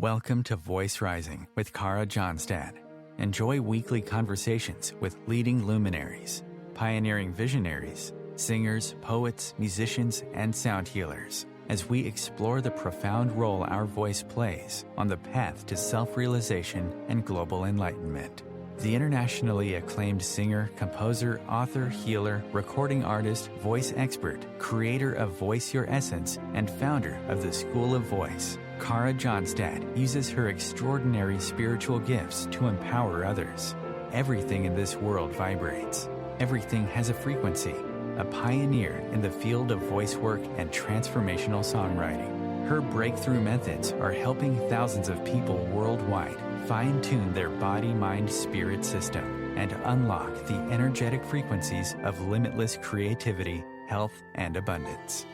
Welcome to Voice Rising with Kara Johnstad. Enjoy weekly conversations with leading luminaries, pioneering visionaries, singers, poets, musicians, and sound healers as we explore the profound role our voice plays on the path to self-realization and global enlightenment. The internationally acclaimed singer, composer, author, healer, recording artist, voice expert, creator of Voice Your Essence, and founder of the School of Voice, Kara Johnstad uses her extraordinary spiritual gifts to empower others. Everything in this world vibrates. Everything has a frequency. A pioneer in the field of voice work and transformational songwriting. Her breakthrough methods are helping thousands of people worldwide fine-tune their body-mind-spirit system and unlock the energetic frequencies of limitless creativity, health, and abundance.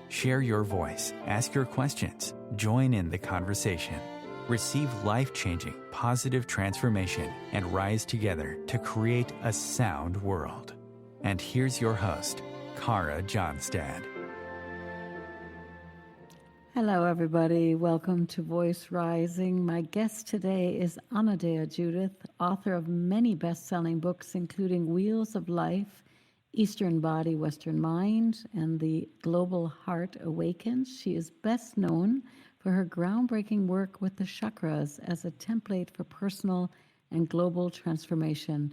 Share your voice, ask your questions, join in the conversation. Receive life-changing, positive transformation and rise together to create a sound world. And here's your host, Kara Johnstad. Hello, everybody. Welcome to Voice Rising. My guest today is Anodea Judith, author of many best-selling books, including Wheels of Life, Eastern Body, Western Mind, and The Global Heart Awakens. She is best known for her groundbreaking work with the chakras as a template for personal and global transformation,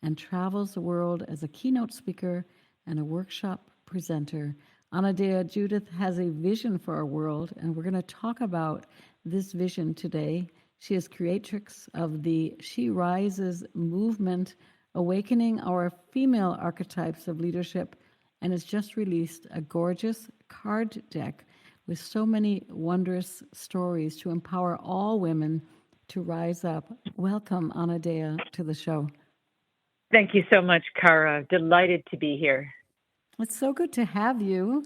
and travels the world as a keynote speaker and a workshop presenter. Anodea Judith has a vision for our world, and we're going to talk about this vision today. She is creatrix of the She Rises movement, awakening our female archetypes of leadership, and has just released a gorgeous card deck with so many wondrous stories to empower all women to rise up. Welcome, Anodea, to the show. Thank you so much, Kara. Delighted to be here. It's so good to have you.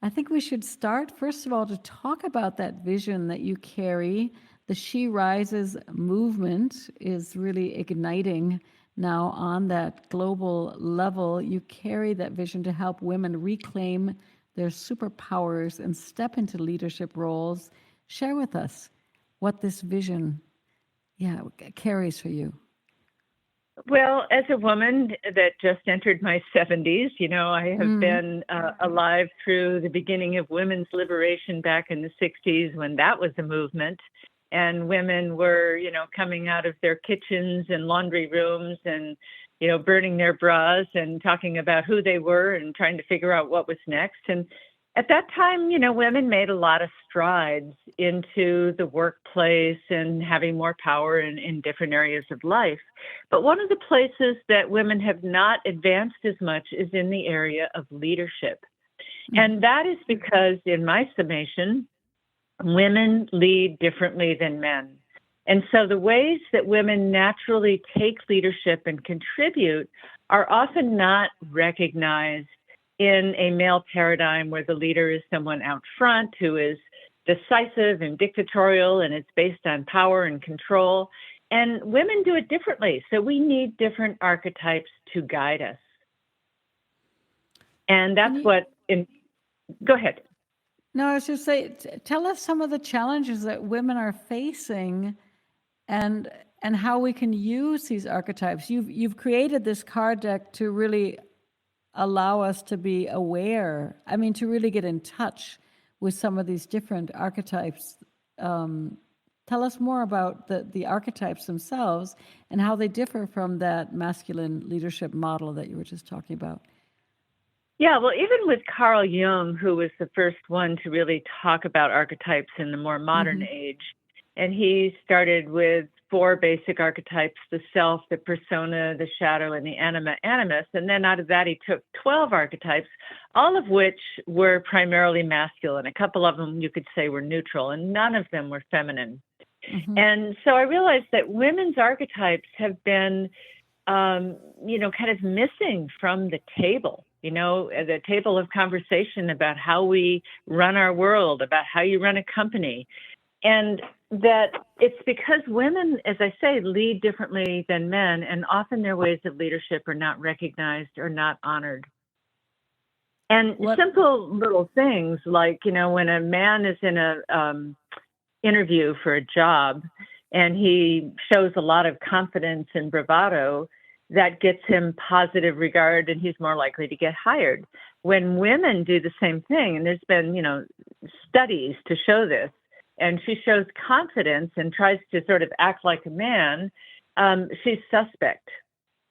I think we should start, first of all, to talk about that vision that you carry. The She Rises movement is really igniting now on that global level. You carry that vision to help women reclaim their superpowers and step into leadership roles. Share with us what this vision carries for you. Well, as a woman that just entered my 70s, I have been alive through the beginning of women's liberation back in the 60s when that was a movement. And women were, coming out of their kitchens and laundry rooms and, burning their bras and talking about who they were and trying to figure out what was next. And at that time, women made a lot of strides into the workplace and having more power in different areas of life. But one of the places that women have not advanced as much is in the area of leadership. And that is because, in my summation, women lead differently than men. And so the ways that women naturally take leadership and contribute are often not recognized in a male paradigm where the leader is someone out front who is decisive and dictatorial, and it's based on power and control. And women do it differently. So we need different archetypes to guide us. And that's go ahead. No, I was just saying, tell us some of the challenges that women are facing and how we can use these archetypes. You've created this card deck to really allow us to be aware, to really get in touch with some of these different archetypes. Tell us more about the archetypes themselves and how they differ from that masculine leadership model that you were just talking about. Yeah, well, even with Carl Jung, who was the first one to really talk about archetypes in the more modern age, and he started with 4 basic archetypes: the self, the persona, the shadow, and the animus. And then out of that, he took 12 archetypes, all of which were primarily masculine. A couple of them you could say were neutral, and none of them were feminine. And so I realized that women's archetypes have been, kind of missing from the table. The table of conversation about how we run our world, about how you run a company. And that it's because women, as I say, lead differently than men, and often their ways of leadership are not recognized or not honored. And simple little things like, when a man is in interview for a job, and he shows a lot of confidence and bravado, that gets him positive regard, and he's more likely to get hired. When women do the same thing, and there's been, studies to show this, and she shows confidence and tries to sort of act like a man, she's suspect.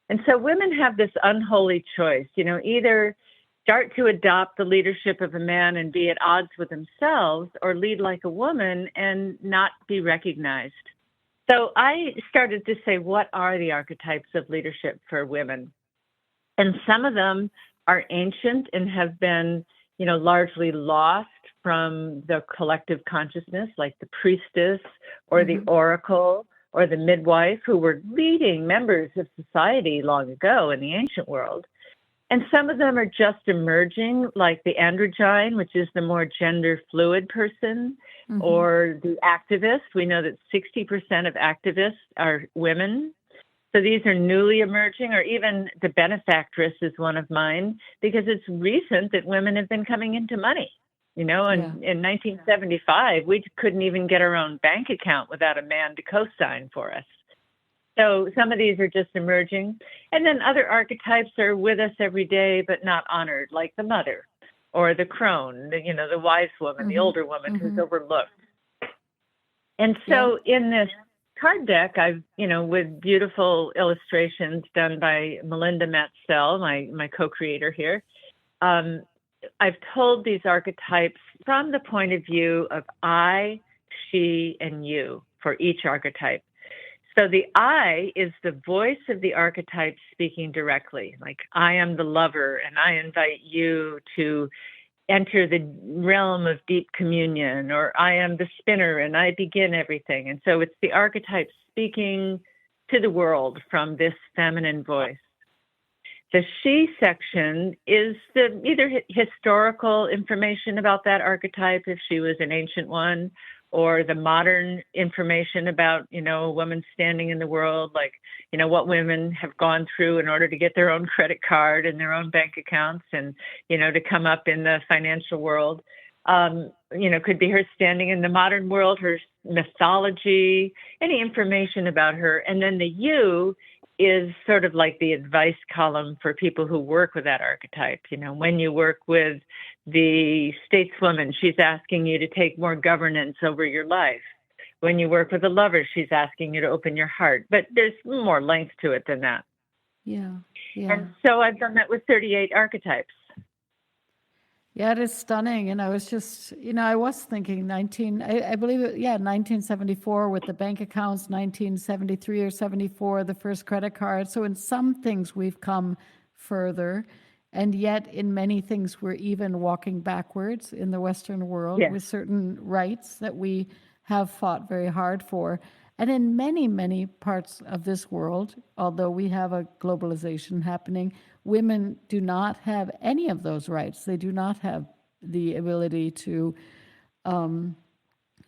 And so women have this unholy choice, either start to adopt the leadership of a man and be at odds with themselves, or lead like a woman and not be recognized. So I started to say, what are the archetypes of leadership for women? And some of them are ancient and have been, largely lost from the collective consciousness, like the priestess or the oracle or the midwife, who were leading members of society long ago in the ancient world. And some of them are just emerging, like the androgyne, which is the more gender fluid person, or the activist. We know that 60% of activists are women. So these are newly emerging, or even the benefactress is one of mine, because it's recent that women have been coming into money. In 1975, we couldn't even get our own bank account without a man to co-sign for us. So some of these are just emerging. And then other archetypes are with us every day, but not honored, like the mother or the crone, the wise woman, the older woman who's overlooked. And so in this card deck, I've, with beautiful illustrations done by Melinda Matzell, my co-creator here, I've told these archetypes from the point of view of I, she, and you for each archetype. So the I is the voice of the archetype speaking directly, like I am the lover and I invite you to enter the realm of deep communion, or I am the spinner and I begin everything. And so it's the archetype speaking to the world from this feminine voice. The she section is the either historical information about that archetype, if she was an ancient one, or the modern information about, a woman standing in the world, like, what women have gone through in order to get their own credit card and their own bank accounts and, to come up in the financial world. Could be her standing in the modern world, her mythology, any information about her. And then the you is sort of like the advice column for people who work with that archetype. When you work with the stateswoman, she's asking you to take more governance over your life. When you work with a lover, she's asking you to open your heart. But there's more length to it than that. Yeah. And so I've done that with 38 archetypes. Yeah, it is stunning. And I was just, I was thinking 1974 with the bank accounts, 1973 or 74, the first credit card. So in some things we've come further. And yet in many things we're even walking backwards in the Western world with certain rights that we have fought very hard for. And in many, many parts of this world, although we have a globalization happening, women do not have any of those rights. They do not have the ability to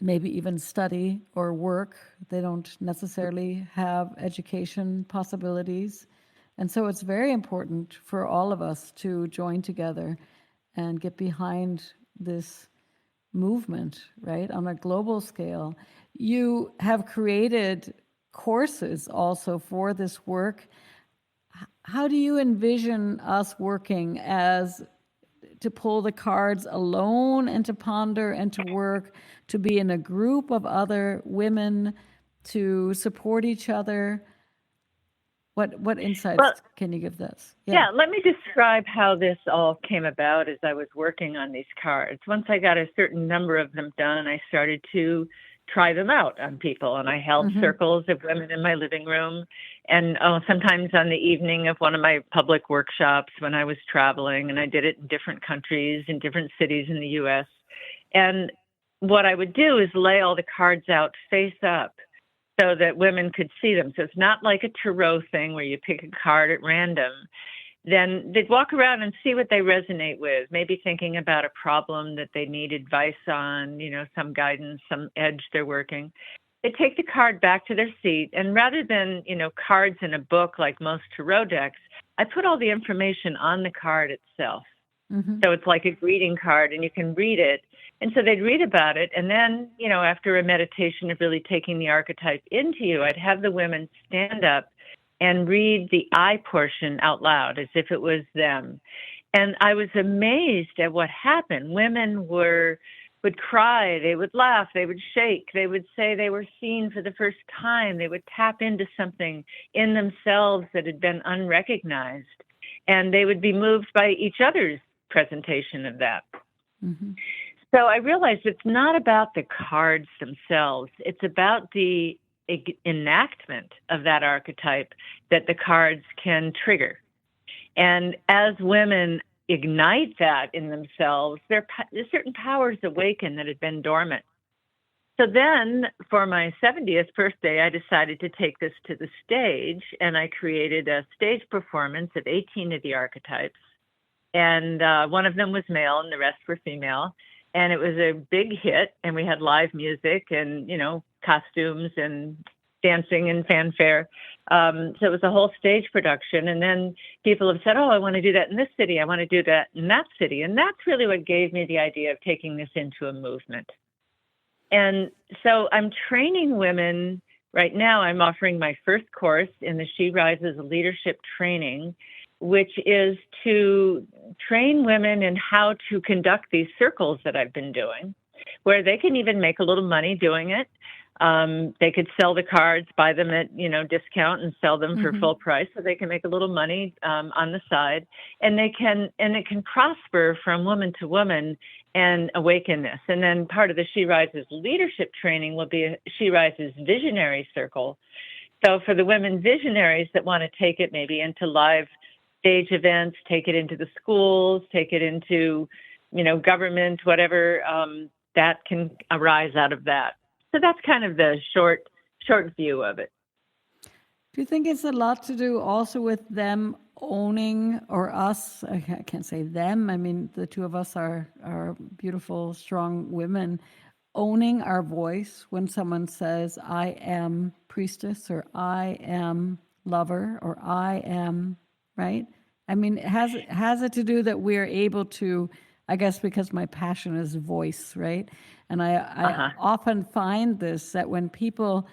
maybe even study or work. They don't necessarily have education possibilities. And so it's very important for all of us to join together and get behind this movement, right, on a global scale. You have created courses also for this work. How do you envision us working as to pull the cards alone and to ponder and to work, to be in a group of other women, to support each other? What insights can you give this? Yeah, let me describe how this all came about as I was working on these cards. Once I got a certain number of them done, I started to try them out on people. And I held circles of women in my living room. And sometimes on the evening of one of my public workshops when I was traveling, and I did it in different countries, in different cities in the U.S. And what I would do is lay all the cards out face up so that women could see them. So it's not like a tarot thing where you pick a card at random. Then they'd walk around and see what they resonate with, maybe thinking about a problem that they need advice on, some guidance, some edge they're working. They'd take the card back to their seat, and rather than, cards in a book like most tarot decks, I put all the information on the card itself. So it's like a greeting card, and you can read it. And so they'd read about it. And then, after a meditation of really taking the archetype into you, I'd have the women stand up and read the I portion out loud as if it was them. And I was amazed at what happened. Women would cry, they would laugh, they would shake, they would say they were seen for the first time, they would tap into something in themselves that had been unrecognized, and they would be moved by each other's presentation of that. Mm-hmm. So I realized it's not about the cards themselves, it's about the enactment of that archetype that the cards can trigger. And as women ignite that in themselves, there's certain powers awaken that had been dormant. So then for my 70th birthday, I decided to take this to the stage, and I created a stage performance of 18 of the archetypes. And one of them was male and the rest were female. And it was a big hit, and we had live music and, costumes and dancing and fanfare. So it was a whole stage production. And then people have said, oh, I want to do that in this city. I want to do that in that city. And that's really what gave me the idea of taking this into a movement. And so I'm training women right now. I'm offering my first course in the She Rises leadership training, which is to train women in how to conduct these circles that I've been doing, where they can even make a little money doing it. They could sell the cards, buy them at, discount and sell them for full price, so they can make a little money on the side, and it can prosper from woman to woman and awaken this. And then part of the She Rises leadership training will be a She Rises visionary circle. So for the women visionaries that want to take it maybe into live stage events, take it into the schools, take it into, government, whatever, that can arise out of that. So that's kind of the short view of it. Do you think it's a lot to do also with them owning, or us, I can't say them, I mean, the two of us are beautiful, strong women, owning our voice when someone says, I am priestess, or I am lover, or I am, right? I mean, has it to do that we're able to, I guess because my passion is voice, right? And I often find this, that when people,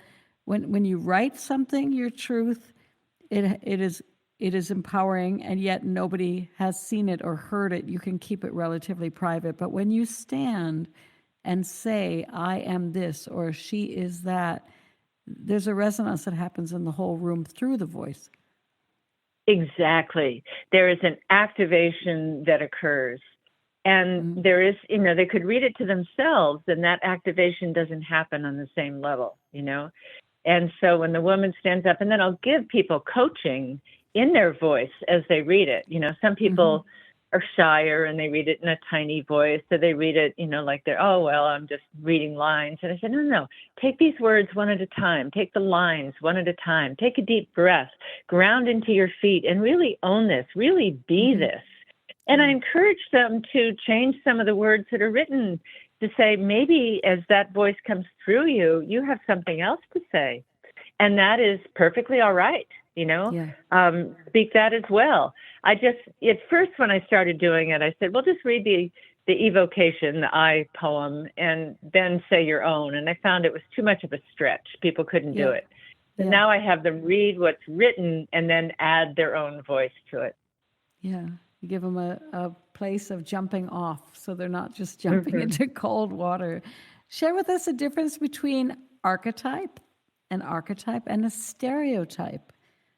when you write something, your truth, it is empowering, and yet nobody has seen it or heard it. You can keep it relatively private. But when you stand and say, I am this, or she is that, there's a resonance that happens in the whole room through the voice. Exactly. There is an activation that occurs. And there is, they could read it to themselves, and that activation doesn't happen on the same level, And so when the woman stands up, and then I'll give people coaching in their voice as they read it. Some people are shyer and they read it in a tiny voice. So they read it, like they're, oh, well, I'm just reading lines. And I said, no, take these words one at a time. Take the lines one at a time. Take a deep breath, ground into your feet, and really own this, really be this. And I encourage them to change some of the words that are written to say, maybe as that voice comes through you, you have something else to say. And that is perfectly all right, speak that as well. At first when I started doing it, I said, well, just read the evocation, the I poem, and then say your own. And I found it was too much of a stretch. People couldn't do it. So now I have them read what's written and then add their own voice to it. Yeah. You give them a place of jumping off, so they're not just jumping into cold water. Share with us the difference between archetype and a stereotype.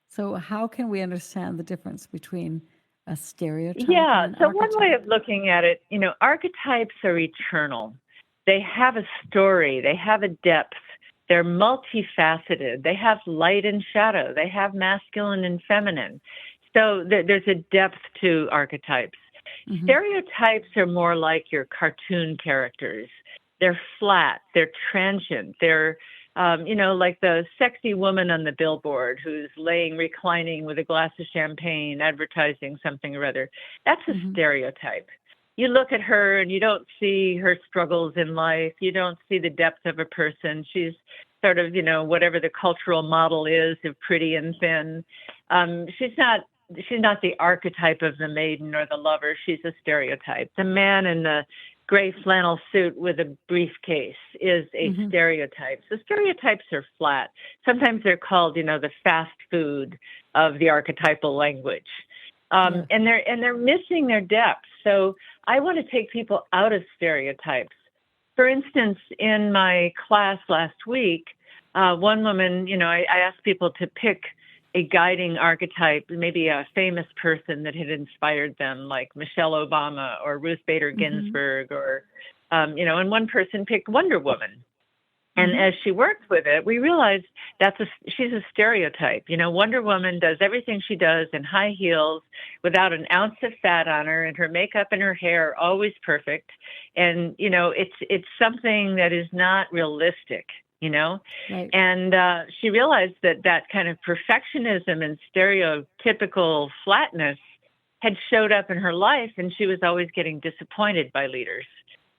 So how can we understand the difference between a stereotype and an so archetype? One way of looking at it, archetypes are eternal. They have a story. They have a depth. They're multifaceted. They have light and shadow. They have masculine and feminine. So there's a depth to archetypes. Stereotypes are more like your cartoon characters. They're flat. They're transient. They're, like the sexy woman on the billboard who's reclining with a glass of champagne, advertising something or other. That's a stereotype. You look at her and you don't see her struggles in life. You don't see the depth of a person. She's sort of, whatever the cultural model is of pretty and thin. She's not the archetype of the maiden or the lover. She's a stereotype. The man in the gray flannel suit with a briefcase is a stereotype. So stereotypes are flat. Sometimes they're called, the fast food of the archetypal language. And they're missing their depth. So I want to take people out of stereotypes. For instance, in my class last week, one woman, I asked people to pick a guiding archetype, maybe a famous person that had inspired them, like Michelle Obama or Ruth Bader Ginsburg, or, and one person picked Wonder Woman. And as she worked with it, we realized she's a stereotype. Wonder Woman does everything she does in high heels without an ounce of fat on her, and her makeup and her hair are always perfect. And, it's something that is not realistic. Right. And she realized that kind of perfectionism and stereotypical flatness had showed up in her life, and she was always getting disappointed by leaders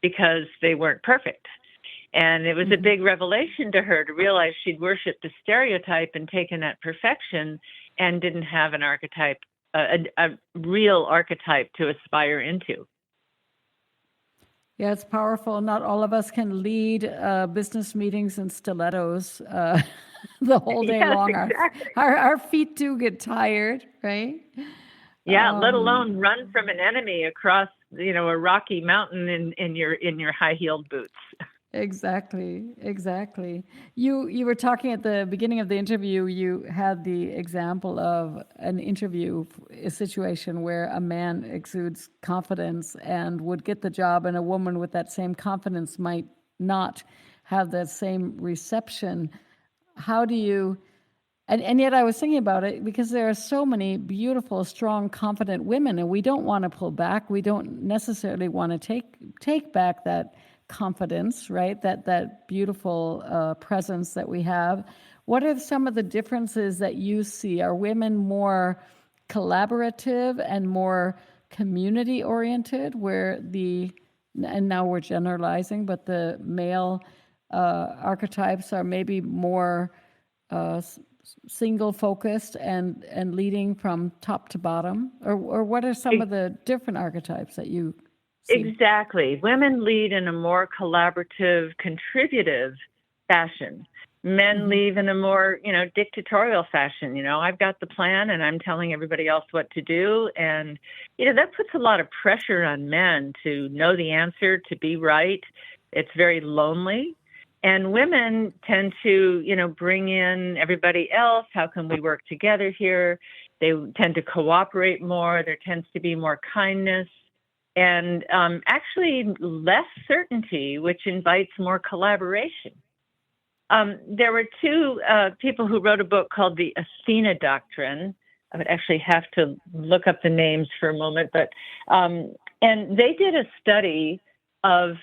because they weren't perfect. And it was a big revelation to her to realize she'd worshipped a stereotype and taken that perfection and didn't have an archetype, a real archetype to aspire into. Yeah, it's powerful. Not all of us can lead business meetings in stilettos the whole day long. Exactly. Our feet do get tired, right? Yeah, let alone run from an enemy across, a rocky mountain in your high-heeled boots. Exactly. You were talking at the beginning of the interview, you had the example of an interview, a situation where a man exudes confidence and would get the job, and a woman with that same confidence might not have that same reception. How do you, and yet I was thinking about it because there are so many beautiful, strong, confident women, and we don't want to pull back. We don't necessarily want to take back that confidence, right? That beautiful presence that we have. What are some of the differences that you see? Are women more collaborative and more community oriented, where and now we're generalizing, but the male archetypes are maybe more single focused and leading from top to bottom? Or what are some of the different archetypes that you see? Exactly. Women lead in a more collaborative, contributive fashion. Men lead in a more, dictatorial fashion. I've got the plan and I'm telling everybody else what to do. And, that puts a lot of pressure on men to know the answer, to be right. It's very lonely. And women tend to, bring in everybody else. How can we work together here? They tend to cooperate more. There tends to be more kindness. And actually less certainty, which invites more collaboration. There were two people who wrote a book called The Athena Doctrine. I would actually have to look up the names for a moment, but and they did a study of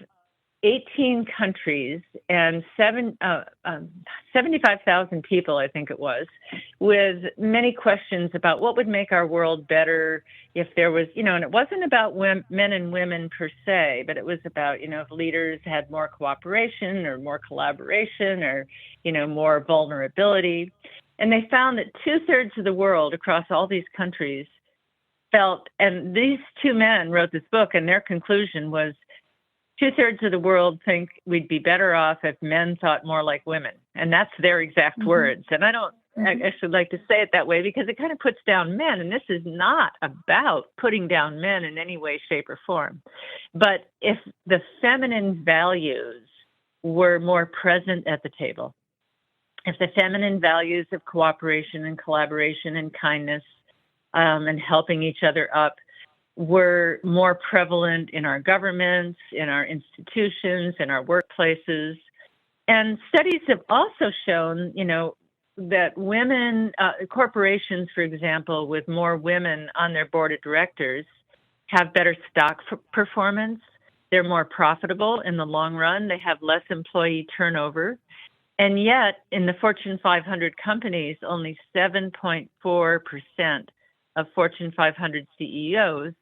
18 countries and 75,000 people, I think it was, with many questions about what would make our world better if there was, and it wasn't about men and women per se, but it was about, if leaders had more cooperation or more collaboration or, more vulnerability. And they found that 2/3 of the world across all these countries felt, and these two men wrote this book, and their conclusion was 2/3 of the world think we'd be better off if men thought more like women. And that's their exact words. And I don't actually like to say it that way because it kind of puts down men. And this is not about putting down men in any way, shape, or form. But if the feminine values were more present at the table, if the feminine values of cooperation and collaboration and kindness and helping each other up were more prevalent in our governments, in our institutions, in our workplaces. And studies have also shown, that women, corporations, for example, with more women on their board of directors have better stock performance. They're more profitable in the long run. They have less employee turnover. And yet, in the Fortune 500 companies, only 7.4% of Fortune 500 CEOs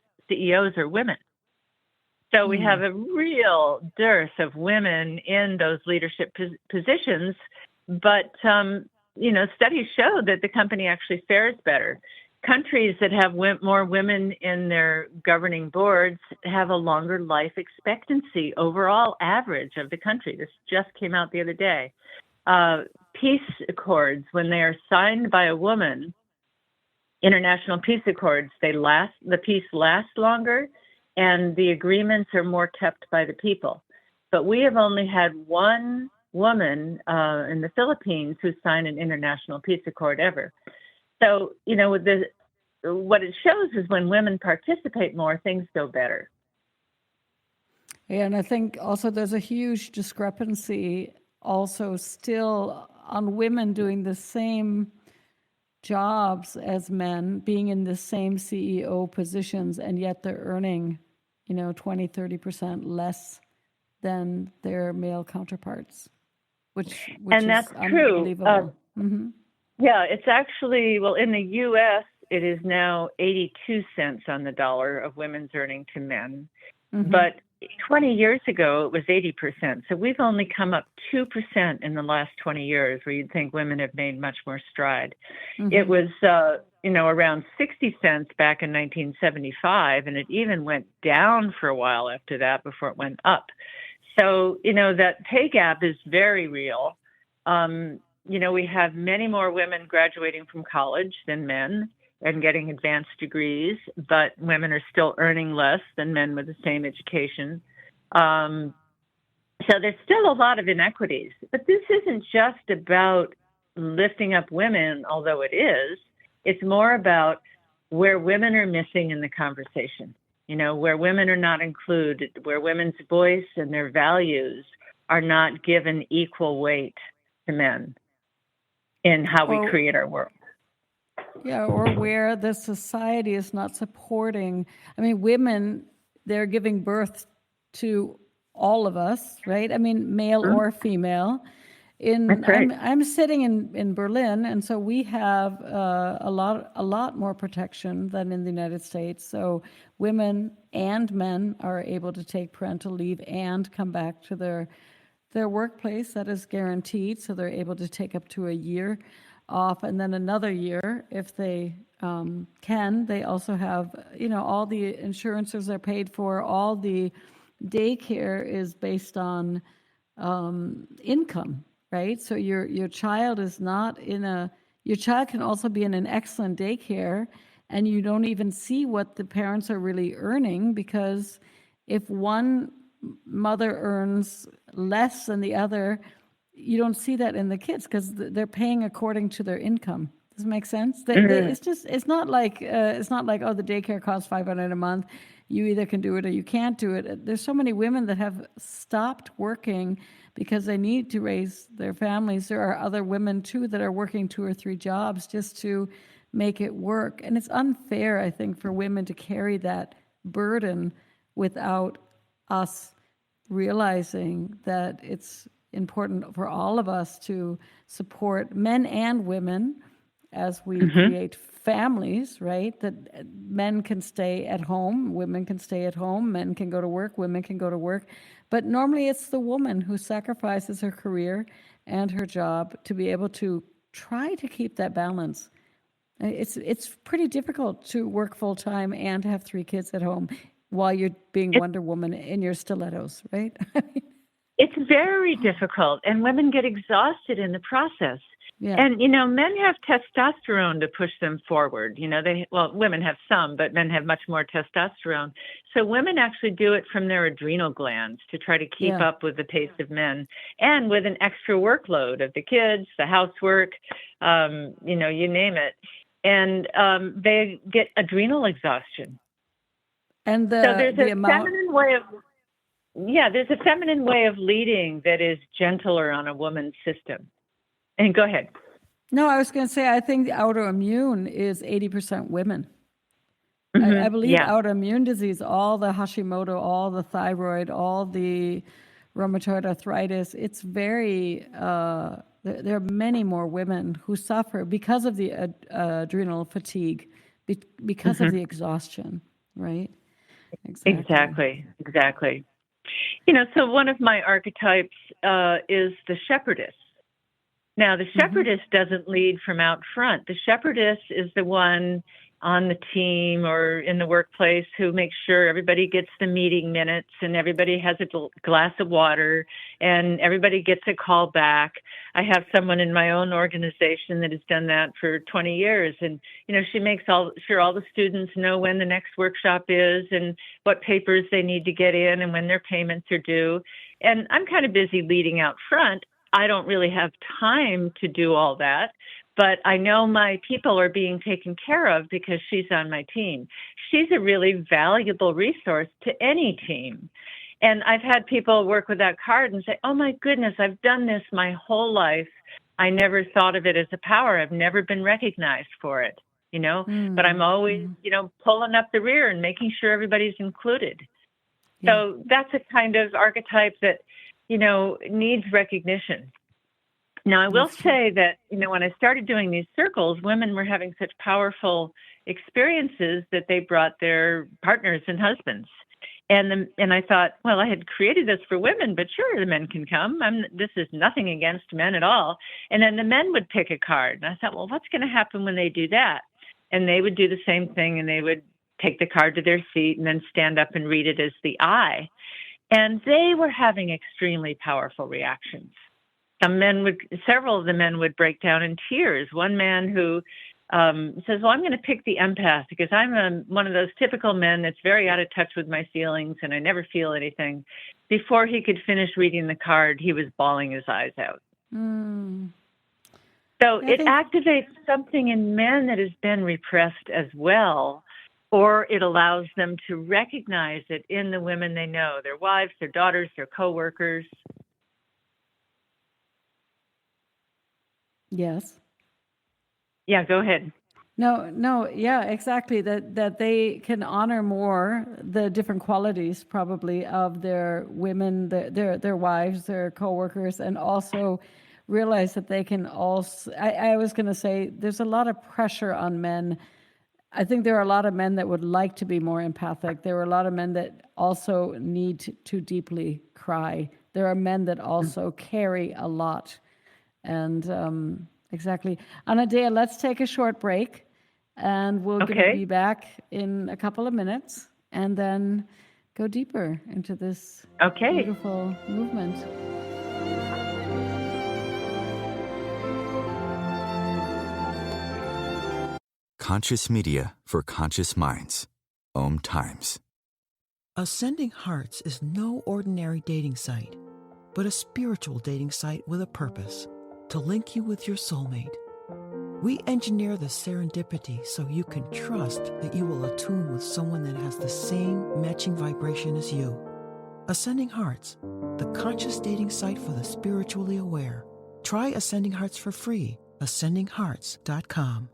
are women. So we have a real dearth of women in those leadership positions. But, studies show that the company actually fares better. countries that have more women in their governing boards have a longer life expectancy overall average of the country. This just came out the other day. Peace accords, when they are signed by a woman, international peace accords, the peace lasts longer, and the agreements are more kept by the people. But we have only had one woman in the Philippines who signed an international peace accord ever. So, what it shows is when women participate more, things go better. Yeah, and I think also there's a huge discrepancy also still on women doing the same jobs as men, being in the same CEO positions, and yet they're earning, 20-30% less than their male counterparts, which and that's is true. Unbelievable. Yeah, it's actually, in the U.S., it is now 82 cents on the dollar of women's earning to men. But 20 years ago, it was 80%. So we've only come up 2% in the last 20 years, where you'd think women have made much more stride. It was, around 60 cents back in 1975, and it even went down for a while after that before it went up. So, that pay gap is very real. We have many more women graduating from college than men and getting advanced degrees, but women are still earning less than men with the same education. So there's still a lot of inequities. But this isn't just about lifting up women, although it is. It's more about where women are missing in the conversation, where women are not included, where women's voice and their values are not given equal weight to men in how we create our world. Yeah, or where the society is not supporting. I mean, women, they're giving birth to all of us, right? I mean, male or female. That's right. I'm sitting in Berlin, and so we have a lot more protection than in the United States. So women and men are able to take parental leave and come back to their workplace. That is guaranteed. So they're able to take up to a year off, and then another year if they can. They also have, all the insurances are paid for. All the daycare is based on income, right? So your child is not your child can also be in an excellent daycare, and you don't even see what the parents are really earning, because if one mother earns less than the other, you don't see that in the kids because they're paying according to their income. Does it make sense? It's not like the daycare costs $500 a month. You either can do it or you can't do it. There's so many women that have stopped working because they need to raise their families. There are other women too that are working 2 or 3 jobs just to make it work. And it's unfair, I think, for women to carry that burden without us realizing that it's important for all of us to support men and women as we create families, right? That men can stay at home, women can stay at home, men can go to work, women can go to work. But normally it's the woman who sacrifices her career and her job to be able to try to keep that balance. It's pretty difficult to work full time and have 3 kids at home while you're being Wonder Woman in your stilettos, right? It's very difficult, and women get exhausted in the process. Yeah. And, men have testosterone to push them forward. Women have some, but men have much more testosterone. So women actually do it from their adrenal glands to try to keep up with the pace of men, and with an extra workload of the kids, the housework, you name it. And they get adrenal exhaustion. And so there's a feminine way of... Yeah, there's a feminine way of leading that is gentler on a woman's system. And go ahead. No, I was going to say, I think the autoimmune is 80% women. I believe autoimmune disease, all the Hashimoto, all the thyroid, all the rheumatoid arthritis, it's very, there are many more women who suffer because of the adrenal fatigue, because of the exhaustion, right? Exactly. So one of my archetypes is the shepherdess. Now, the shepherdess doesn't lead from out front. The shepherdess is the one on the team or in the workplace who make sure everybody gets the meeting minutes and everybody has a glass of water and everybody gets a call back. I have someone in my own organization that has done that for 20 years. And, she makes sure all the students know when the next workshop is and what papers they need to get in and when their payments are due. And I'm kind of busy leading out front. I don't really have time to do all that. But I know my people are being taken care of because she's on my team. She's a really valuable resource to any team. And I've had people work with that card and say, oh my goodness, I've done this my whole life. I never thought of it as a power. I've never been recognized for it, but I'm always, pulling up the rear and making sure everybody's included. Yeah. So that's a kind of archetype that, needs recognition. Now, I will say that, when I started doing these circles, women were having such powerful experiences that they brought their partners and husbands. And I thought, well, I had created this for women, but sure, the men can come. This is nothing against men at all. And then the men would pick a card. And I thought, well, what's going to happen when they do that? And they would do the same thing, and they would take the card to their seat and then stand up and read it as the I. And they were having extremely powerful reactions. Several of the men would break down in tears. One man who says, well, I'm going to pick the empath because I'm one of those typical men that's very out of touch with my feelings and I never feel anything. Before he could finish reading the card, he was bawling his eyes out. So it activates something in men that has been repressed as well, or it allows them to recognize it in the women they know, their wives, their daughters, their coworkers. Yes. Yeah, go ahead. No, yeah, exactly. That they can honor more the different qualities probably of their women, their wives, their coworkers, and also realize that they can also, I was going to say, there's a lot of pressure on men. I think there are a lot of men that would like to be more empathic. There are a lot of men that also need to deeply cry. There are men that also carry a lot. And exactly. Anodea, let's take a short break, and we'll be back in a couple of minutes and then go deeper into this beautiful movement. Conscious media for conscious minds. OMTimes. Ascending Hearts is no ordinary dating site, but a spiritual dating site with a purpose. To link you with your soulmate. We engineer the serendipity so you can trust that you will attune with someone that has the same matching vibration as you. Ascending Hearts, the conscious dating site for the spiritually aware. Try Ascending Hearts for free. ascendinghearts.com.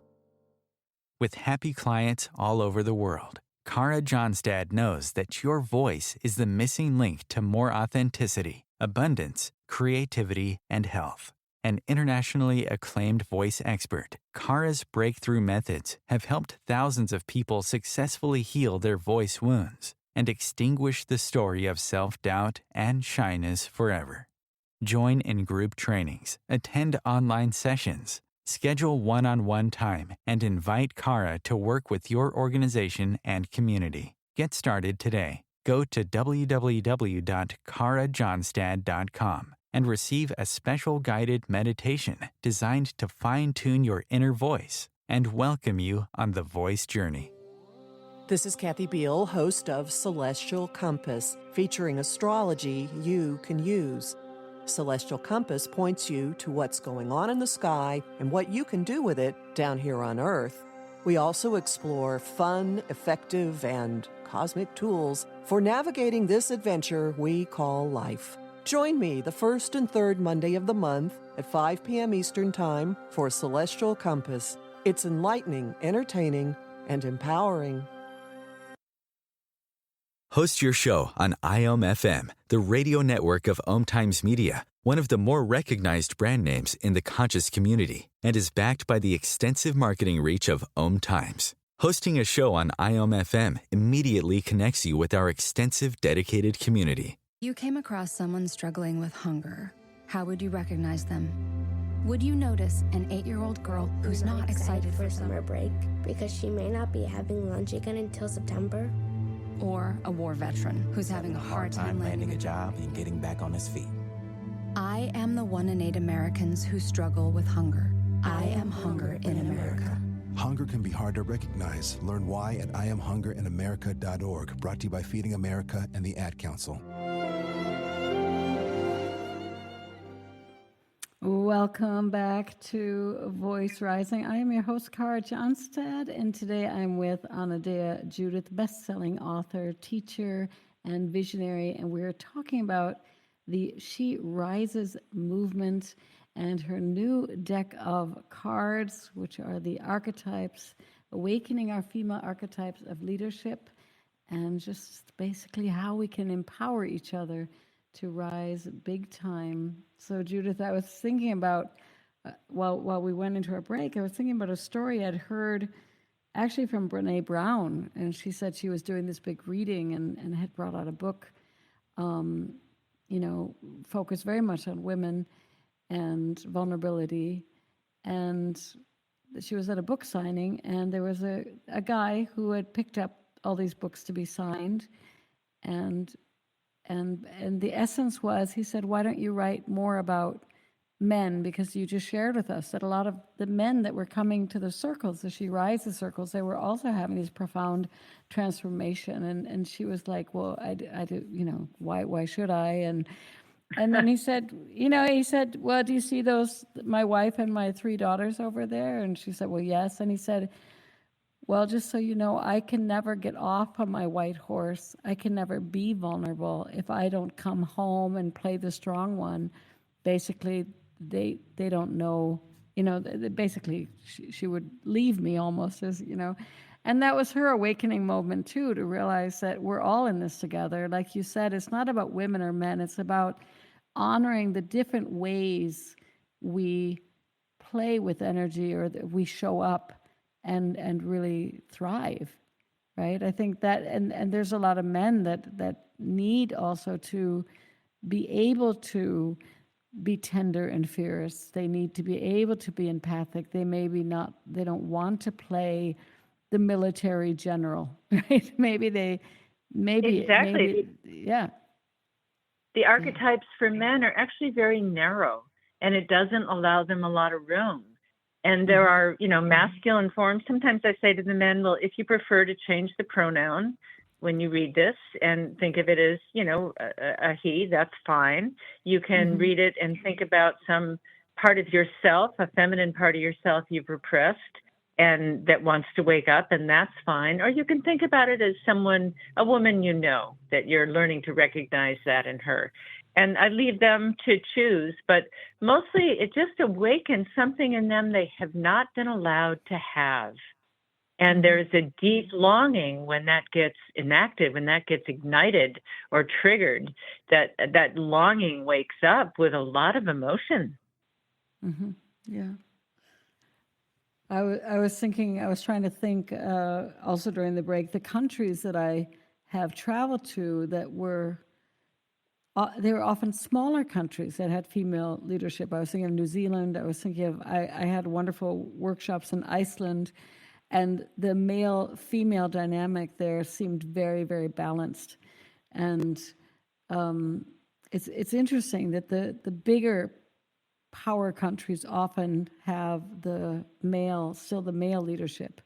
With happy clients all over the world, Kara Johnstad knows that your voice is the missing link to more authenticity, abundance, creativity, and health. An internationally acclaimed voice expert, Kara's breakthrough methods have helped thousands of people successfully heal their voice wounds and extinguish the story of self-doubt and shyness forever. Join in group trainings, attend online sessions, schedule one-on-one time, and invite Kara to work with your organization and community. Get started today. Go to www.karajohnstad.com. and receive a special guided meditation designed to fine-tune your inner voice and welcome you on the voice journey. This is Kathy Beal, host of Celestial Compass, featuring astrology you can use. Celestial Compass points you to what's going on in the sky and what you can do with it down here on Earth. We also explore fun, effective, and cosmic tools for navigating this adventure we call life. Join me the first and third Monday of the month at 5 p.m. Eastern Time for Celestial Compass. It's enlightening, entertaining, and empowering. Host your show on IOM-FM, the radio network of OMTimes Media, one of the more recognized brand names in the conscious community, and is backed by the extensive marketing reach of OMTimes. Hosting a show on IOM-FM immediately connects you with our extensive dedicated community. You came across someone struggling with hunger. How would you recognize them? Would you notice an 8-year-old girl who's not excited for summer break because she may not be having lunch again until September? Or a war veteran who's having a hard time landing a job and getting back on his feet? I am the 1 in 8 Americans who struggle with hunger. I am hunger in America. Hunger can be hard to recognize. Learn why at IamHungerInAmerica.org. Brought to you by Feeding America and the Ad Council. Welcome back to Voice Rising. I am your host, Kara Johnstad, and today I'm with Anodea Judith, best-selling author, teacher, and visionary, and we're talking about the She Rises movement and her new deck of cards, which are the archetypes, awakening our female archetypes of leadership, and just basically how we can empower each other to rise big time. So Judith, I was thinking about, while we went into our break, I was thinking about a story I'd heard actually from Brene Brown, and she said she was doing this big reading and had brought out a book, focused very much on women and vulnerability. And she was at a book signing, and there was a guy who had picked up all these books to be signed, and the essence was, he said, why don't you write more about men? Because you just shared with us that a lot of the men that were coming to the circles, the She Rises circles, they were also having this profound transformation. And she was like, well, I do, why should I? And then he said, well, do you see those, my wife and my 3 daughters over there? And she said, well, yes. And he said, well, just so you know, I can never get off on my white horse. I can never be vulnerable if I don't come home and play the strong one. Basically, they don't know, basically she would leave me almost as, And that was her awakening moment too, to realize that we're all in this together. Like you said, it's not about women or men. It's about honoring the different ways we play with energy or that we show up and really thrive, right? I think that, and there's a lot of men that need also to be able to be tender and fierce. They need to be able to be empathic. They don't want to play the military general, right? Yeah. The archetypes for men are actually very narrow, and it doesn't allow them a lot of room. And there are, masculine forms. Sometimes I say to the men, well, if you prefer to change the pronoun when you read this and think of it as, a he, that's fine. You can read it and think about some part of yourself, a feminine part of yourself you've repressed and that wants to wake up, and that's fine. Or you can think about it as a woman that you're learning to recognize that in her. And I leave them to choose, but mostly it just awakens something in them they have not been allowed to have. And there's a deep longing when that gets enacted, when that gets ignited or triggered, that longing wakes up with a lot of emotion. Mm-hmm. Yeah. I was trying to think also during the break, the countries that I have traveled to that they were often smaller countries that had female leadership. I was thinking of New Zealand. I was thinking of, I had wonderful workshops in Iceland, and the male-female dynamic there seemed very, very balanced. And it's interesting that the bigger power countries often have the male leadership,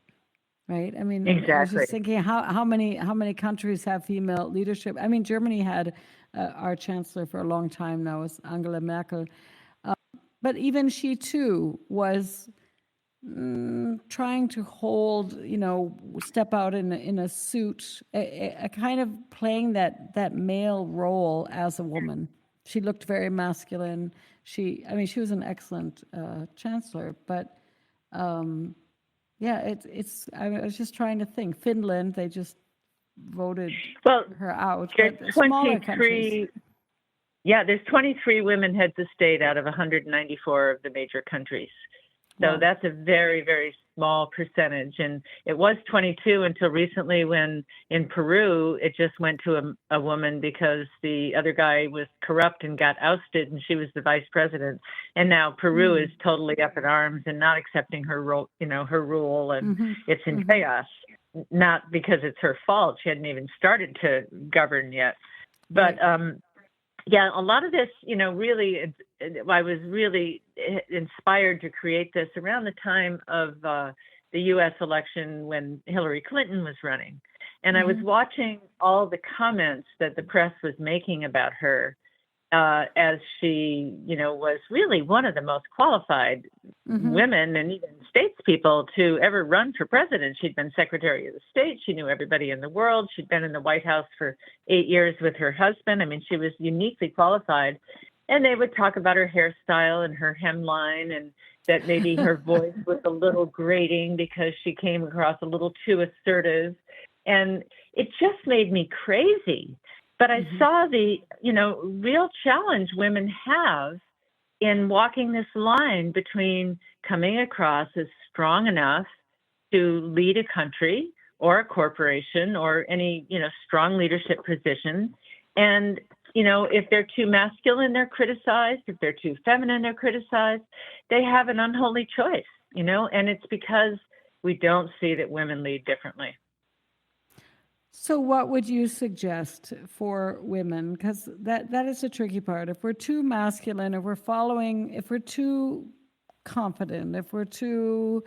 right? I mean, exactly. I was just thinking how many countries have female leadership? I mean, Germany had our chancellor for a long time now is Angela Merkel, but even she too was trying to hold, step out in a suit, a kind of playing that male role as a woman. She looked very masculine. She was an excellent chancellor, but it's. I was just trying to think. Finland, they just voted her out. There's 23. Yeah, there's 23 women heads of state out of 194 of the major countries. So Wow. that's a very, very small percentage. And it was 22 until recently when in Peru, it just went to a woman because the other guy was corrupt and got ousted and she was the vice president. And now Peru is totally up in arms and not accepting her role, her rule, and it's in chaos. Not because it's her fault. She hadn't even started to govern yet. But yeah, a lot of this, really, I was really inspired to create this around the time of the U.S. election when Hillary Clinton was running. And I was watching all the comments that the press was making about her as she, was really one of the most qualified women and even statespeople to ever run for president. She'd been Secretary of the State. She knew everybody in the world. She'd been in the White House for 8 years with her husband. I mean, she was uniquely qualified. And they would talk about her hairstyle and her hemline and that maybe her voice was a little grating because she came across a little too assertive. And it just made me crazy. But I saw the, real challenge women have in walking this line between coming across as strong enough to lead a country or a corporation or any, strong leadership position. And, if they're too masculine, they're criticized. If they're too feminine, they're criticized. They have an unholy choice, and it's because we don't see that women lead differently. So what would you suggest for women? Because that is the tricky part. If we're too masculine, if we're too confident, if we're too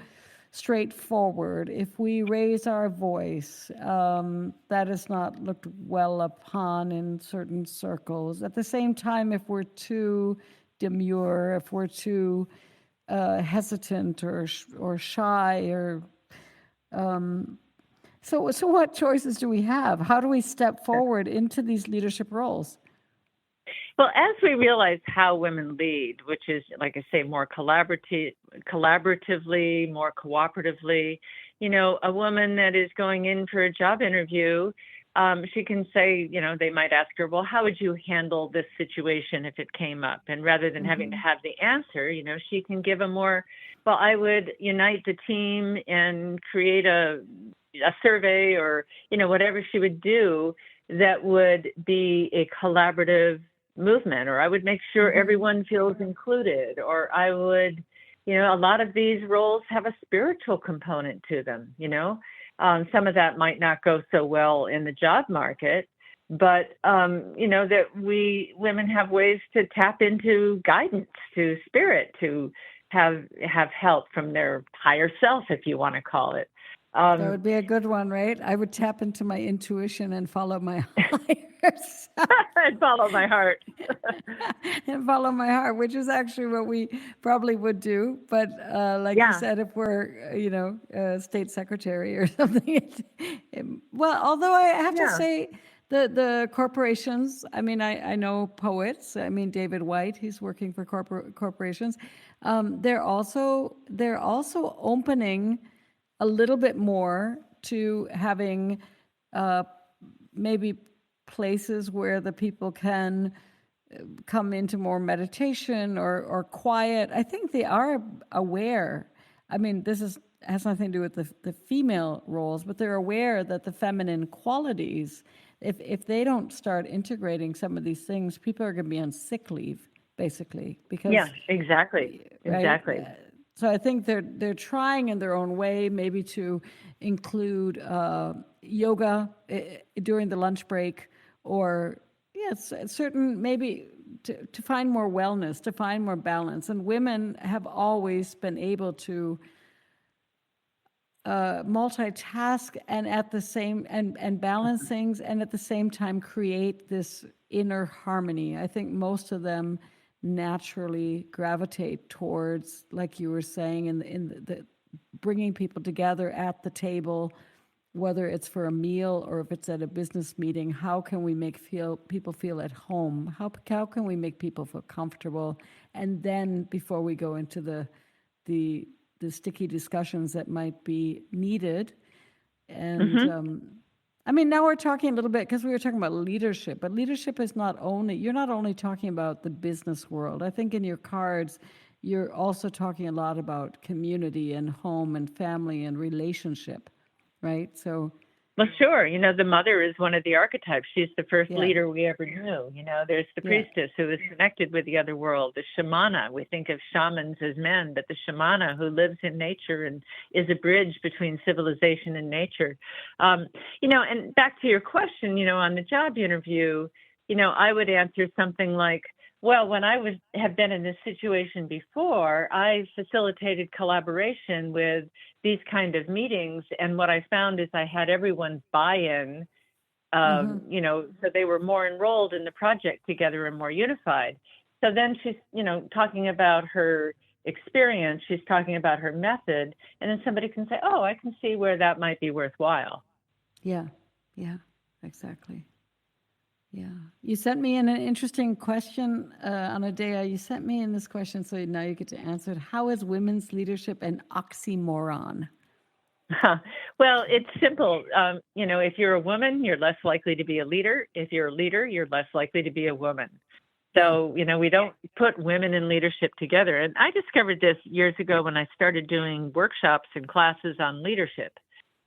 straightforward, if we raise our voice, that is not looked well upon in certain circles. At the same time, if we're too demure, if we're too hesitant or shy or... So what choices do we have? How do we step forward into these leadership roles? Well, as we realize how women lead, which is, like I say, more collaboratively, more cooperatively, a woman that is going in for a job interview, she can say, they might ask her, well, how would you handle this situation if it came up? And rather than having to have the answer, she can give a more, well, I would unite the team and create a survey or, whatever she would do that would be a collaborative movement, or I would make sure everyone feels included, or I would, a lot of these roles have a spiritual component to them, some of that might not go so well in the job market, but, that we women have ways to tap into guidance, to spirit, to have help from their higher self, if you want to call it. That would be a good one, right? I would tap into my intuition and follow my higher self. And follow my heart. And follow my heart, which is actually what we probably would do. But like you said, if we're, state secretary or something. Well, although I have to say the corporations, I mean, I know poets. I mean, David White, he's working for corporations. They're also opening a little bit more to having maybe places where the people can come into more meditation or quiet. I think they are aware. I mean, this has nothing to do with the female roles, but they're aware that the feminine qualities, if they don't start integrating some of these things, people are going to be on sick leave, basically. Because exactly. Right? Exactly. So I think they're trying in their own way, maybe to include yoga during the lunch break, or certain maybe to find more wellness, to find more balance. And women have always been able to multitask and at the same and balance things, and at the same time create this inner harmony. I think most of them naturally gravitate towards, like you were saying, in the bringing people together at the table, whether it's for a meal or if it's at a business meeting. How can we make people feel at home? How can we make people feel comfortable? And then before we go into the sticky discussions that might be needed. And I mean, now we're talking a little bit, because we were talking about leadership, but leadership is you're not only talking about the business world. I think in your cards, you're also talking a lot about community and home and family and relationship, right? So, Well, sure. The mother is one of the archetypes. She's the first yeah, leader we ever knew. There's the yeah, priestess who is connected with the other world, the shamana. We think of shamans as men, but the shamana who lives in nature and is a bridge between civilization and nature. And back to your question, on the job interview, I would answer something like, well, when I have been in this situation before, I facilitated collaboration with these kind of meetings, and what I found is I had everyone's buy-in, so they were more enrolled in the project together and more unified. So then she's, talking about her experience, she's talking about her method, and then somebody can say, oh, I can see where that might be worthwhile. yeah, exactly. Yeah. You sent me in an interesting question, Anodea. You sent me in this question, so now you get to answer it. How is women's leadership an oxymoron? Well, it's simple. If you're a woman, you're less likely to be a leader. If you're a leader, you're less likely to be a woman. So, we don't put women in leadership together. And I discovered this years ago when I started doing workshops and classes on leadership.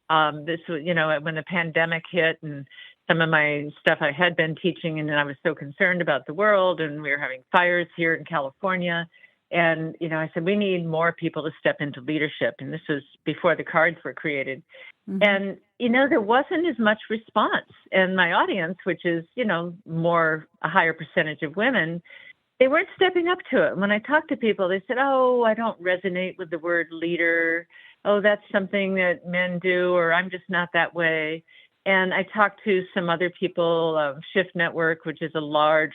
This was, when the pandemic hit and some of my stuff I had been teaching, and I was so concerned about the world, and we were having fires here in California. And, I said, we need more people to step into leadership. And this was before the cards were created. Mm-hmm. And, there wasn't as much response. And my audience, which is, a higher percentage of women, they weren't stepping up to it. When I talked to people, they said, oh, I don't resonate with the word leader. Oh, that's something that men do, or I'm just not that way. And I talked to some other people, Shift Network, which is a large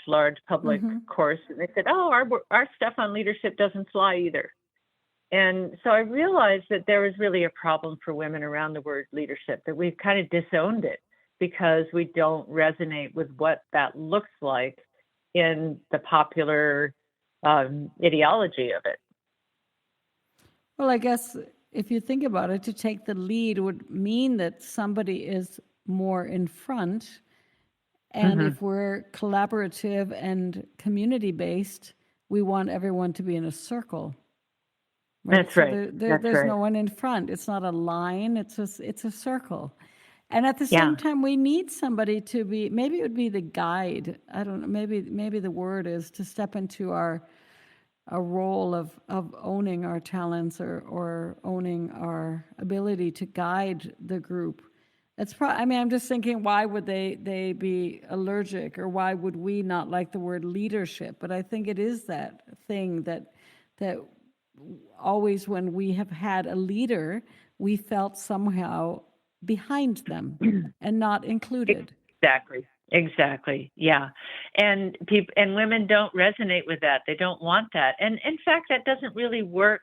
public course, and they said, oh, our stuff on leadership doesn't fly either. And so I realized that there was really a problem for women around the word leadership, that we've kind of disowned it because we don't resonate with what that looks like in the popular ideology of it. Well, I guess if you think about it, to take the lead would mean that somebody is more in front. And if we're collaborative and community-based, we want everyone to be in a circle. Right? That's right. There's no one in front. It's not a line. It's a circle. And at the same time, we need somebody to be, maybe it would be the guide. I don't know. Maybe the word is to step into a role of owning our talents or owning our ability to guide the group. It's I'm just thinking, why would they be allergic, or why would we not like the word leadership? But I think it is that thing that always when we have had a leader, we felt somehow behind them and not included. Exactly. Yeah. And women don't resonate with that. They don't want that. And in fact, that doesn't really work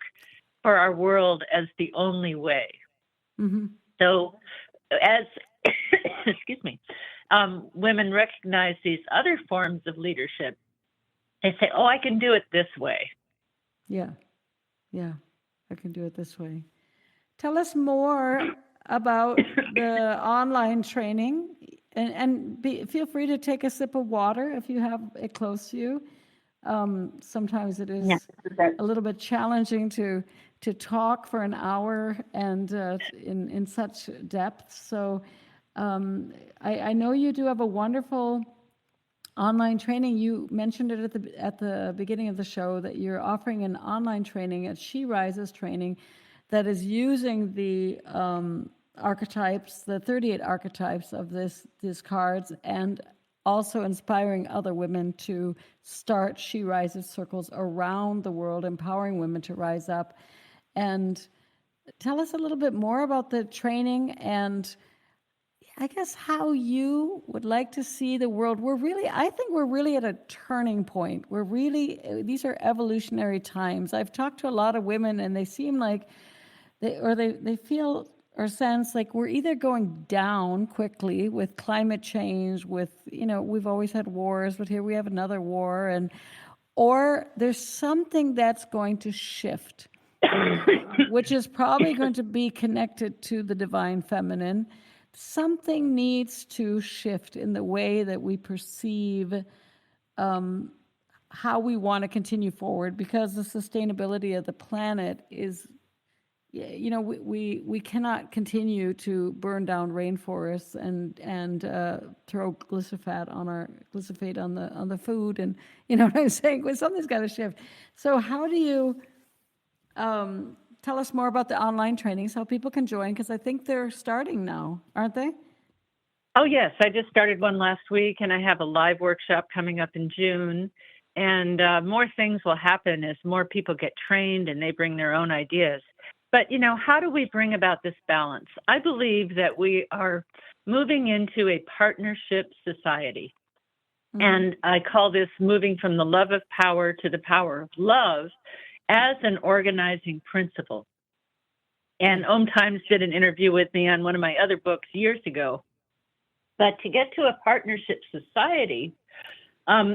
for our world as the only way. Mm-hmm. So as, excuse me, women recognize these other forms of leadership, they say, oh, I can do it this way. Yeah, I can do it this way. Tell us more about the online training, and feel free to take a sip of water if you have it close to you. Sometimes it is a little bit challenging to talk for an hour and in such depth. So I know you do have a wonderful online training. You mentioned it at the beginning of the show that you're offering an online training at She Rises training that is using the archetypes, the 38 archetypes of these cards, and also inspiring other women to start She Rises circles around the world, empowering women to rise up. And tell us a little bit more about the training and I guess how you would like to see the world. I think we're really at a turning point. These are evolutionary times. I've talked to a lot of women and they seem like they feel or sense like we're either going down quickly with climate change, we've always had wars, but here we have another war, or there's something that's going to shift, which is probably going to be connected to the divine feminine. Something needs to shift in the way that we perceive how we want to continue forward, because the sustainability of the planet is, we cannot continue to burn down rainforests and throw glyphosate on the food, and you know what I'm saying? Well, something's got to shift. So how do you tell us more about the online trainings, how people can join? Because I think they're starting now, aren't they? Oh, yes. I just started one last week, and I have a live workshop coming up in June. And more things will happen as more people get trained and they bring their own ideas. But, how do we bring about this balance? I believe that we are moving into a partnership society. Mm-hmm. And I call this moving from the love of power to the power of love as an organizing principle. And OMTimes did an interview with me on one of my other books years ago. But to get to a partnership society, excuse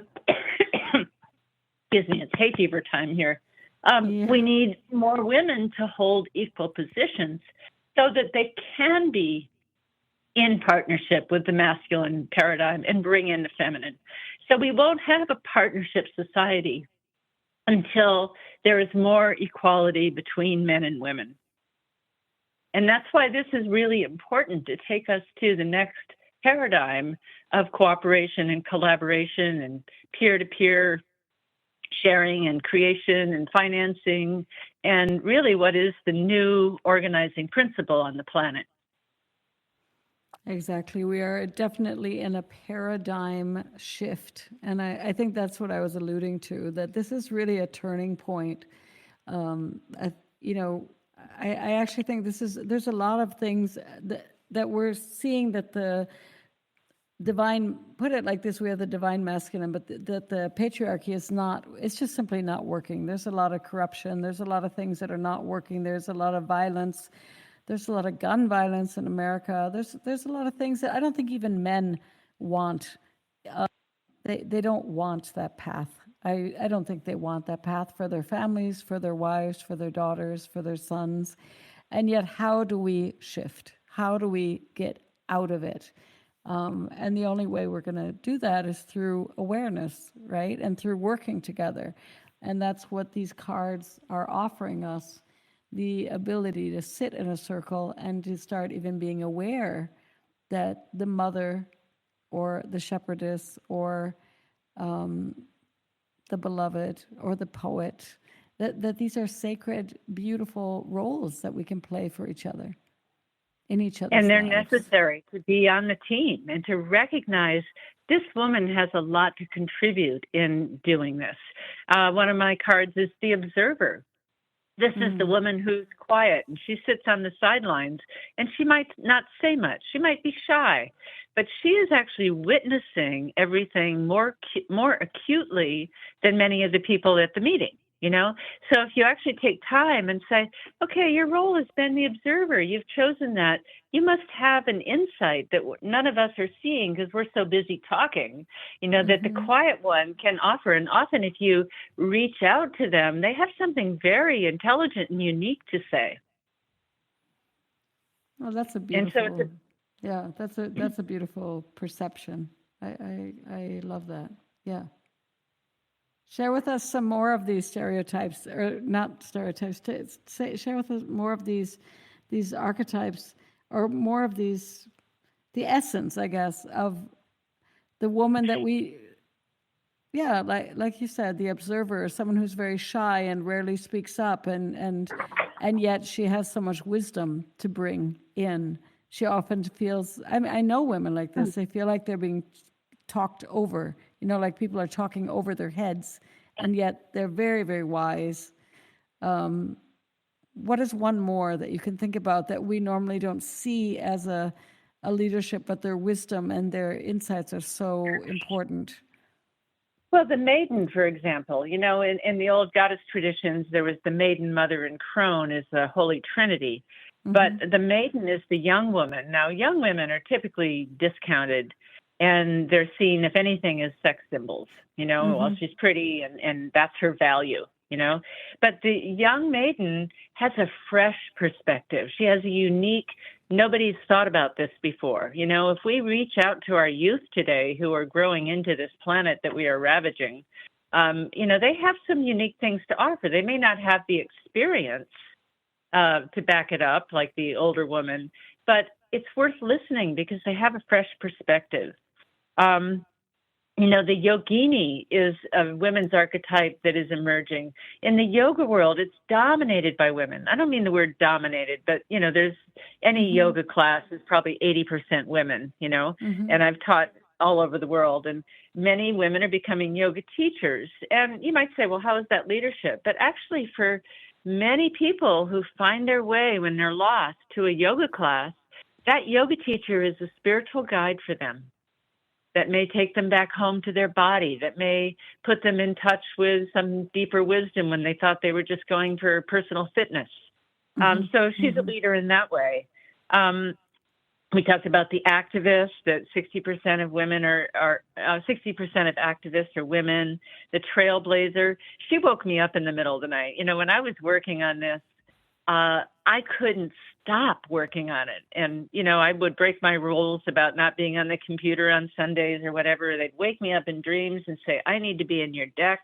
me, it's hay fever time here. We need more women to hold equal positions so that they can be in partnership with the masculine paradigm and bring in the feminine. So we won't have a partnership society until there is more equality between men and women. And that's why this is really important, to take us to the next paradigm of cooperation and collaboration and peer-to-peer sharing and creation and financing, and really what is the new organizing principle on the planet. Exactly. We are definitely in a paradigm shift. And I think that's what I was alluding to, that this is really a turning point. I actually think there's a lot of things that we're seeing, that the divine, put it like this, we have the divine masculine, but that the patriarchy it's just simply not working. There's a lot of corruption. There's a lot of things that are not working. There's a lot of violence. There's a lot of gun violence in America. There's a lot of things that I don't think even men want. They don't want that path. I don't think they want that path for their families, for their wives, for their daughters, for their sons. And yet, how do we shift? How do we get out of it? And the only way we're going to do that is through awareness, right? And through working together. And that's what these cards are offering us, the ability to sit in a circle and to start even being aware that the mother or the shepherdess or the beloved or the poet, that these are sacred, beautiful roles that we can play for each other. In each other's and they're lives. necessary to be on the team and to recognize this woman has a lot to contribute in doing this. One of my cards is the observer. This is the woman who's quiet, and she sits on the sidelines, and she might not say much. She might be shy, but she is actually witnessing everything more acutely than many of the people at the meeting. So if you actually take time and say, okay, your role has been the observer, you've chosen that, you must have an insight that none of us are seeing because we're so busy talking, that the quiet one can offer. And often if you reach out to them, they have something very intelligent and unique to say. Well, that's a beautiful, that's a beautiful perception. I love that. Yeah. Share with us some more of these stereotypes, or not stereotypes. Share with us more of these archetypes, or more of the essence, I guess, of the woman that like you said, the observer, someone who's very shy and rarely speaks up, and yet she has so much wisdom to bring in. She often feels, I know women like this, they feel like they're being talked over, like people are talking over their heads, and yet they're very, very wise. What is one more that you can think about that we normally don't see as a leadership, but their wisdom and their insights are so important? Well, the maiden, for example, in the old goddess traditions, there was the maiden, mother, and crone as the Holy Trinity. But the maiden is the young woman. Now, young women are typically discounted, and they're seen, if anything, as sex symbols. Well, she's pretty, and that's her value. But the young maiden has a fresh perspective. She has a unique, nobody's thought about this before. If we reach out to our youth today who are growing into this planet that we are ravaging, they have some unique things to offer. They may not have the experience to back it up like the older woman, but it's worth listening because they have a fresh perspective. The yogini is a women's archetype that is emerging. In the yoga world, it's dominated by women. I don't mean the word dominated, but, there's any yoga class is probably 80% women, and I've taught all over the world, and many women are becoming yoga teachers. And you might say, well, how is that leadership? But actually, for many people who find their way when they're lost to a yoga class, that yoga teacher is a spiritual guide for them that may take them back home to their body, that may put them in touch with some deeper wisdom when they thought they were just going for personal fitness. So she's a leader in that way. We talked about the activists, that 60% of women 60% of activists are women. The trailblazer, she woke me up in the middle of the night. When I was working on this, I couldn't stop working on it. And, I would break my rules about not being on the computer on Sundays or whatever. They'd wake me up in dreams and say, I need to be in your deck.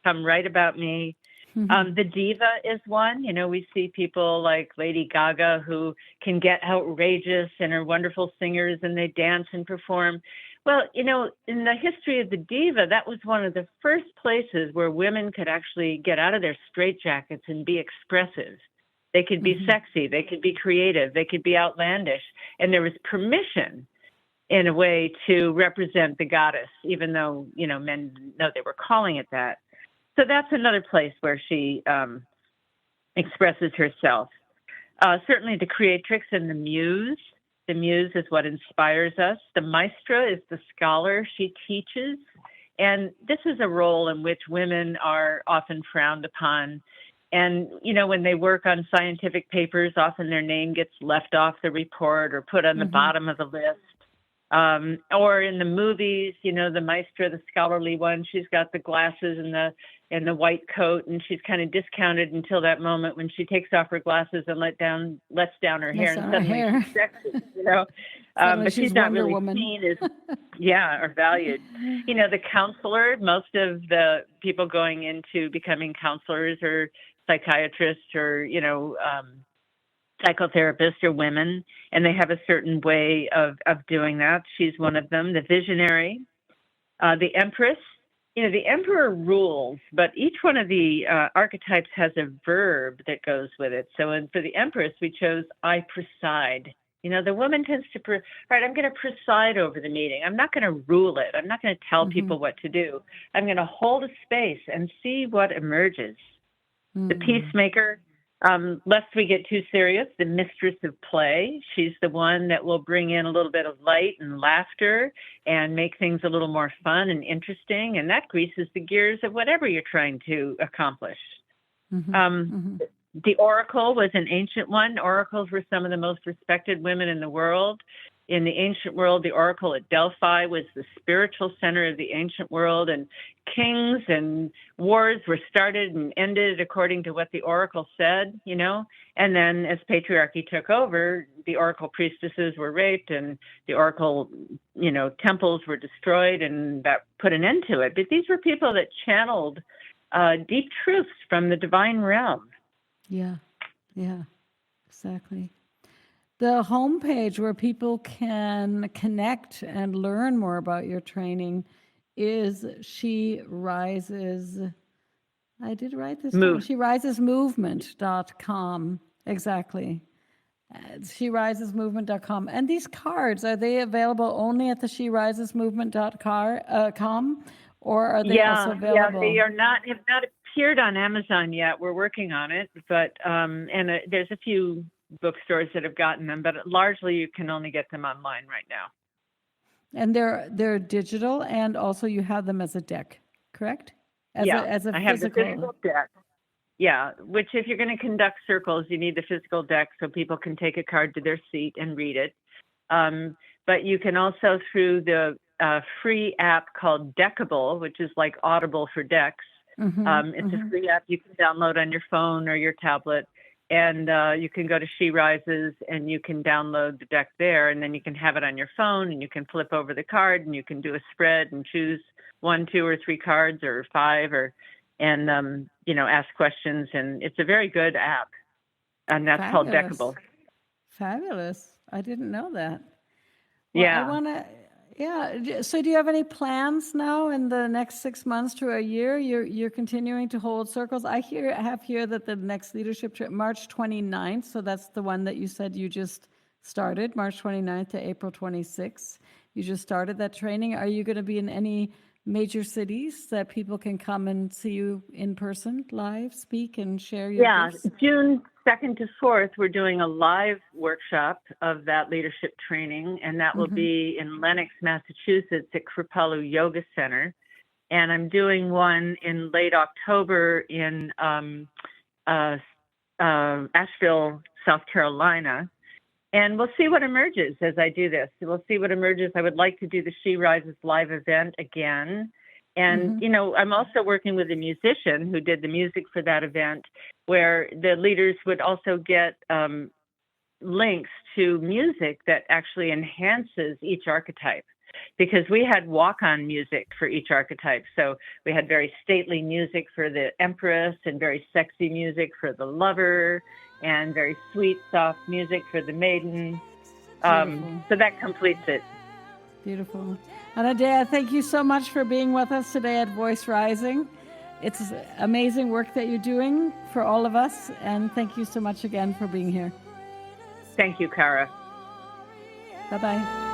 Come write about me. The diva is one. We see people like Lady Gaga who can get outrageous and are wonderful singers and they dance and perform. Well, in the history of the diva, that was one of the first places where women could actually get out of their straitjackets and be expressive. They could be sexy, they could be creative, they could be outlandish. And there was permission in a way to represent the goddess, even though, men didn't know they were calling it that. So that's another place where she expresses herself. Certainly the creatrix and the muse. The muse is what inspires us. The maestra is the scholar. She teaches. And this is a role in which women are often frowned upon. And, when they work on scientific papers, often their name gets left off the report or put on the bottom of the list. Or in the movies, the maestra, the scholarly one, she's got the glasses and the white coat, and she's kind of discounted until that moment when she takes off her glasses and lets down her hair, and suddenly she's sexy, but she's not really seen as, or valued. The counselor, most of the people going into becoming counselors or psychiatrists or, psychotherapists are women, and they have a certain way of doing that. She's one of them. The visionary, the empress. The emperor rules, but each one of the archetypes has a verb that goes with it. So for the empress, we chose I preside. The woman tends to, I'm going to preside over the meeting. I'm not going to rule it. I'm not going to tell people what to do. I'm going to hold a space and see what emerges. The peacemaker, lest we get too serious, the mistress of play. She's the one that will bring in a little bit of light and laughter and make things a little more fun and interesting. And that greases the gears of whatever you're trying to accomplish. The oracle was an ancient one. Oracles were some of the most respected women in the world. In the ancient world, the oracle at Delphi was the spiritual center of the ancient world, and kings and wars were started and ended according to what the oracle said, And then as patriarchy took over, the oracle priestesses were raped and the oracle, temples were destroyed, and that put an end to it. But these were people that channeled deep truths from the divine realm. Yeah, exactly. The homepage where people can connect and learn more about your training is She Rises. I did write this down. SheRisesMovement.com. Exactly. SheRisesMovement.com. And these cards, are they available only at the SheRisesMovement.com, or are they also available? Yeah, they have not appeared on Amazon yet. We're working on it, but there's a few bookstores that have gotten them, but largely you can only get them online right now. And they're digital, and also you have them as a deck, correct? As a I have the physical deck. Yeah, which if you're going to conduct circles, you need the physical deck so people can take a card to their seat and read it. But you can also, through the free app called Deckable, which is like Audible for decks. It's a free app you can download on your phone or your tablet. And you can go to She Rises and you can download the deck there, and then you can have it on your phone and you can flip over the card and you can do a spread and choose 1, 2, or 3 cards or 5, and ask questions. And it's a very good app, and that's called Deckable. Fabulous. I didn't know that. Well, Yeah. So do you have any plans now in the next 6 months to a year? You're continuing to hold circles. I have here that the next leadership trip, March 29th. So that's the one that you said you just started, March 29th to April 26th. You just started that training. Are you going to be in any major cities that people can come and see you in person, live, speak, and share your gifts? June 2nd to 4th, we're doing a live workshop of that leadership training, and that will be in Lenox, Massachusetts at Kripalu Yoga Center. And I'm doing one in late October in Asheville, South Carolina. And we'll see what emerges as I do this. We'll see what emerges. I would like to do the She Rises live event again. And, I'm also working with a musician who did the music for that event, where the leaders would also get links to music that actually enhances each archetype. Because we had walk-on music for each archetype. So we had very stately music for the Empress, and very sexy music for the Lover, and very sweet, soft music for the Maiden. So that completes it. Beautiful. Anodea, thank you so much for being with us today at Voice Rising. It's amazing work that you're doing for all of us, and thank you so much again for being here. Thank you, Kara. Bye-bye.